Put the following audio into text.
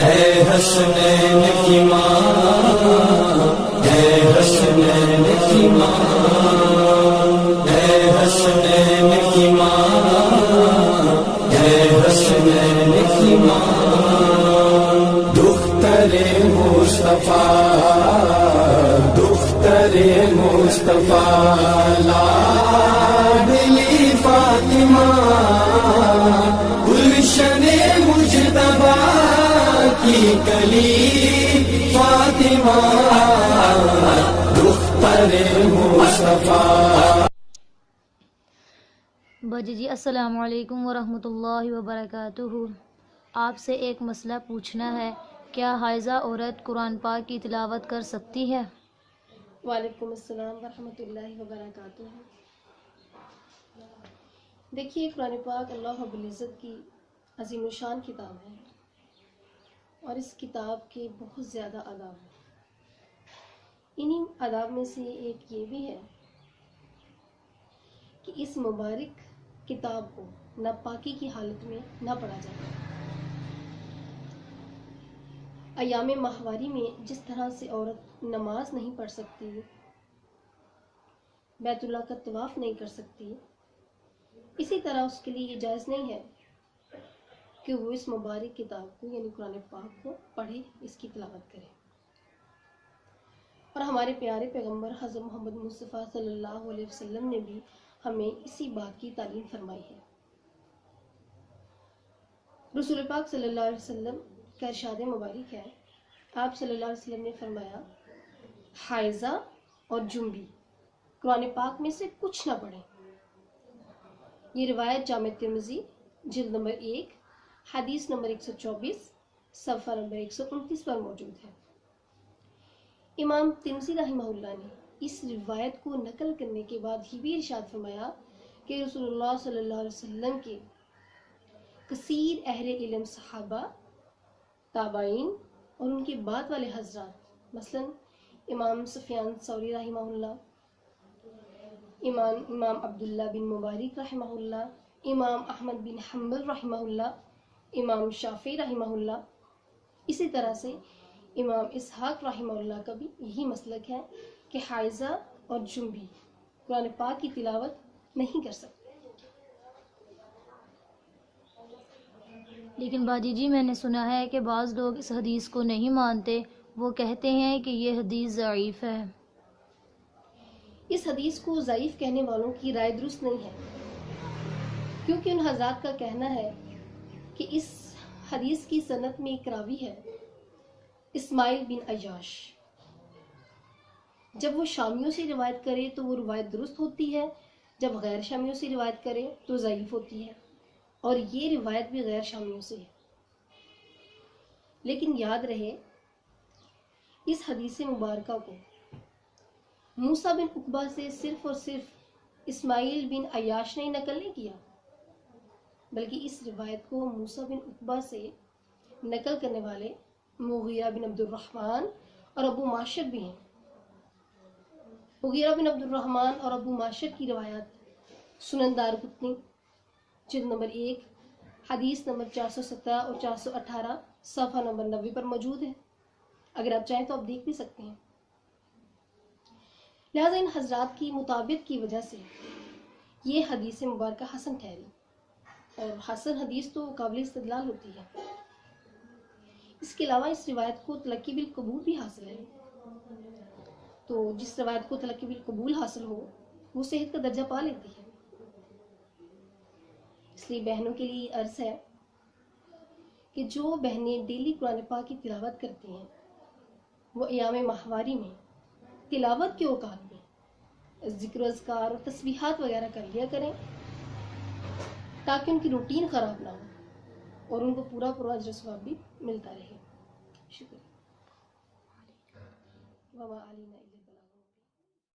ہے حسنین کی ماں، ہے حسنین کی ماں، ہے حسنین کی ماں، ہے حسنین کی ماں، دختر مصطفیٰ، دختر مصطفیٰ، لاڈلی فاطمہ، گلشن مجتبیٰ کی کلی فاطمہ، دختر مصطفیٰ۔ باجی جی السلام علیکم ورحمۃ اللہ وبرکاتہ۔ آپ سے ایک مسئلہ پوچھنا ہے، کیا حائضہ عورت قرآن پاک کی تلاوت کر سکتی ہے؟ وعلیکم السلام ورحمۃ اللہ وبرکاتہ۔ دیکھیے، قرآن پاک اللہ رب العزت کی عظیم الشان کتاب ہے، اور اس کتاب کے بہت زیادہ آداب ہیں۔ انہی آداب میں سے ایک یہ بھی ہے کہ اس مبارک کتاب کو ناپاکی کی حالت میں نہ پڑھا جائے۔ ایام ماہواری میں جس طرح سے عورت نماز نہیں پڑھ سکتی، بیت اللہ کا طواف نہیں کر سکتی، اسی طرح اس کے لیے یہ جائز نہیں ہے کہ وہ اس مبارک کتاب کو یعنی قرآن پاک کو پڑھے، اس کی تلاوت کرے۔ اور ہمارے پیارے پیغمبر حضرت محمد مصطفیٰ صلی اللہ علیہ وسلم نے بھی ہمیں اسی بات کی تعلیم فرمائی ہے۔ رسول پاک صلی اللہ علیہ وسلم کا ارشاد مبارک ہے، آپ صلی اللہ علیہ وسلم نے فرمایا، حائضہ اور جنبی قرآن پاک میں سے کچھ نہ پڑھیں۔ یہ روایت جامع ترمذی جلد نمبر 1 حدیث نمبر 124 صفحہ نمبر 129 پر موجود ہے۔ امام ترمذی رحمہ اللہ نے اس روایت کو نقل کرنے کے بعد ہی بھی ارشاد فرمایا کہ رسول اللہ صلی اللہ علیہ وسلم کے کثیر اہل علم صحابہ، تابعین اور ان کے بعد والے حضرات، مثلا امام سفیان ثوری رحمہ اللہ، امام عبداللہ بن مبارک رحمہ اللہ، امام احمد بن حنبل رحمہ اللہ، امام شافعی رحمہ اللہ، اسی طرح سے امام اسحاق رحمہ اللہ کا بھی یہی مسلک ہے کہ حائضہ اور جنبی قرآن پاک کی تلاوت نہیں کر سکتے۔ لیکن باجی جی میں نے سنا ہے کہ بعض لوگ اس حدیث کو نہیں مانتے، وہ کہتے ہیں کہ یہ حدیث ضعیف ہے۔ اس حدیث کو ضعیف کہنے والوں کی رائے درست نہیں ہے، کیونکہ ان حضرات کا کہنا ہے کہ اس حدیث کی سند میں ایک راوی ہے، اسماعیل بن عیاش۔ جب وہ شامیوں سے روایت کرے تو وہ روایت درست ہوتی ہے، جب غیر شامیوں سے روایت کرے تو ضعیف ہوتی ہے، اور یہ روایت بھی غیر شامیوں سے ہے۔ لیکن یاد رہے، اس حدیث مبارکہ کو موسیٰ بن عقبہ سے صرف اور صرف اسماعیل بن عیاش نے نقل نہیں کیا، بلکہ اس روایت کو موسیٰ بن عقبہ سے نقل کرنے والے مغیرہ بن عبد الرحمن اور ابو معشر بھی ہیں۔ مغیرہ بن عبد الرحمن اور ابو معشر کی روایات سنن دارقطنی جلد نمبر 1 حدیث نمبر 417 اور 418 صفحہ نمبر 90 پر موجود ہے، اگر آپ چاہیں تو آپ دیکھ بھی سکتے ہیں۔ لہٰذا ان حضرات کی مطابق کی وجہ سے یہ حدیث مبارکہ حسن ٹھہری، اور حسن حدیث تو قابل استدلال ہوتی ہے۔ اس کے علاوہ اس روایت کو تلقی بالقبول بھی حاصل ہے، تو جس روایت کو تلقی بالقبول حاصل ہو وہ صحت کا درجہ پا لیتی ہے۔ اس لیے بہنوں کے لیے عرض ہے کہ جو بہنیں ڈیلی قرآن پاک کی تلاوت کرتی ہیں وہ ایام ماہواری میں تلاوت کے اوقات میں ذکر و اذکار اور تسبیحات وغیرہ کر لیا کریں، تاکہ ان کی روٹین خراب نہ ہو اور ان کو پورا اجر و ثواب بھی ملتا رہے۔ شکریہ۔